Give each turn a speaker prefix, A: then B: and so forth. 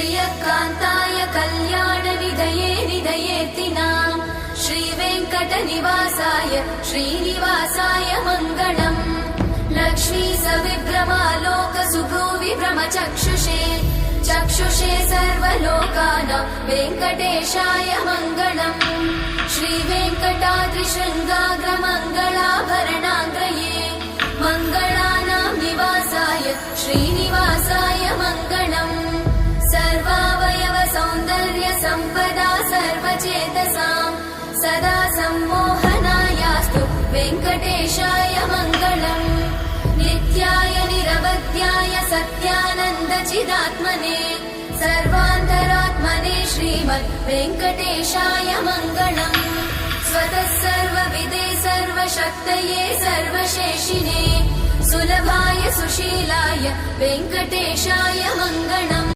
A: श्रियकान्ताय कल्याणनिधये निधयेतिनाम् श्रीवेङ्कटनिवासाय श्रीनिवासाय मङ्गलम् लक्ष्मी सविभ्रमालोकसुभ्रूविभ्रमचक्षुषे चक्षुषे सर्वलोकानां वेङ्कटेशाय मङ्गलम् श्रीवेङ्कटाद्रिशृङ्गाग्रमङ्गलाभरणाङ्गये मङ्गलानां निवासाय श्रीनिवासाय मङ्गलम् सर्वावयव सौन्दर्य सम्पदा सर्वचेतसां सदा सम्मोहनायास्तु वेङ्कटेशाय मङ्गलम् नित्याय निरवध्याय सत्यानन्दचिदात्मने सर्वान्तरात्मने श्रीमद् वेङ्कटेशाय मङ्गलम् स्वतः सर्वविदे सर्वशक्तये सर्वशेषिने सुलभाय सुशीलाय वेङ्कटेशाय मङ्गलम्।